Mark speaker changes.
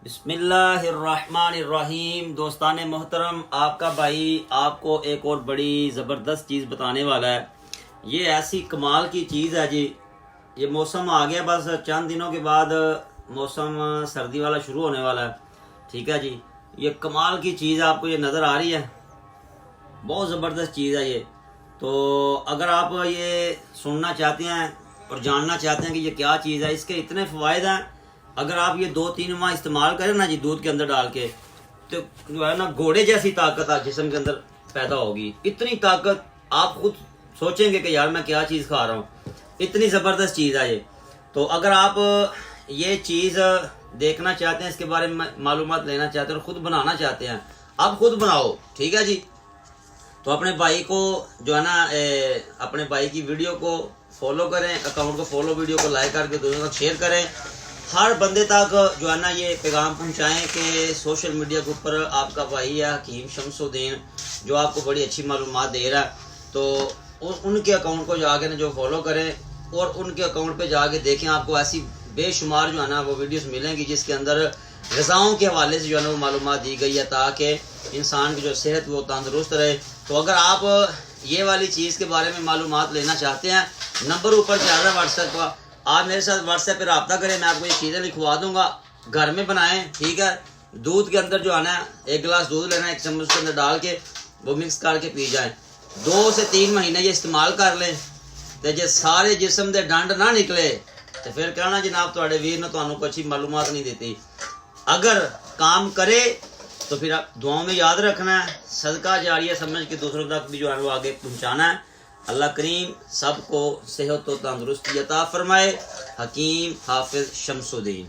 Speaker 1: بسم اللہ الرحمن الرحیم۔ دوستان محترم، آپ کا بھائی آپ کو ایک اور بڑی زبردست چیز بتانے والا ہے۔ یہ ایسی کمال کی چیز ہے جی۔ یہ موسم آ گیا، بس چند دنوں کے بعد موسم سردی والا شروع ہونے والا ہے، ٹھیک ہے جی۔ یہ کمال کی چیز آپ کو یہ نظر آ رہی ہے، بہت زبردست چیز ہے یہ۔ تو اگر آپ یہ سننا چاہتے ہیں اور جاننا چاہتے ہیں کہ یہ کیا چیز ہے، اس کے اتنے فوائد ہیں، اگر آپ یہ 2-3 ماہ استعمال کریں نا جی دودھ کے اندر ڈال کے، تو جو ہے نا گھوڑے جیسی طاقت آپ جسم کے اندر پیدا ہوگی۔ اتنی طاقت آپ خود سوچیں گے کہ یار میں کیا چیز کھا رہا ہوں، اتنی زبردست چیز ہے یہ۔ تو اگر آپ یہ چیز دیکھنا چاہتے ہیں، اس کے بارے میں معلومات لینا چاہتے ہیں اور خود بنانا چاہتے ہیں، آپ خود بناؤ، ٹھیک ہے جی۔ تو اپنے بھائی کو جو ہے نا اپنے بھائی کی ویڈیو کو فالو کریں، اکاؤنٹ کو فالو، ویڈیو کو لائک کر کے دوسروں تک شیئر کریں، ہر بندے تک جو ہے نا یہ پیغام پہنچائیں کہ سوشل میڈیا کے اوپر آپ کا بھائی ہے حکیم شمس الدین، جو آپ کو بڑی اچھی معلومات دے رہا ہے۔ تو ان کے اکاؤنٹ کو جا کے نا جو فالو کریں اور ان کے اکاؤنٹ پہ جا کے دیکھیں، آپ کو ایسی بے شمار جو ہے نا وہ ویڈیوز ملیں گی جس کے اندر غذاؤں کے حوالے سے جو ہے نا وہ معلومات دی گئی ہے تاکہ انسان کی جو صحت وہ تندرست رہے۔ تو اگر آپ یہ والی چیز کے بارے میں معلومات لینا چاہتے ہیں، نمبر اوپر چل رہا ہے واٹس ایپ کا، آپ میرے ساتھ واٹس ایپ پہ رابطہ کریں، میں آپ کو یہ چیزیں لکھوا دوں گا، گھر میں بنائیں، ٹھیک ہے۔ دودھ کے اندر جو ہے نا 1 گلاس دودھ لینا، 1 چمچ کے اندر ڈال کے وہ مکس کر کے پی جائیں، 2 سے 3 مہینے یہ استعمال کر لیں، تو جے سارے جسم دے ڈنڈ نہ نکلے تو پھر کہنا جناب تھوڑے ویر نے تانوں کو اچھی معلومات نہیں دیتی۔ اگر کام کرے تو پھر آپ دعاؤں میں یاد رکھنا ہے، صدقہ جاریہ سمجھ کے دوسروں تک بھی جو ہے وہ آگے پہنچانا ہے۔ اللہ کریم سب کو صحت و تندرستی عطا فرمائے۔ حکیم حافظ شمس الدین۔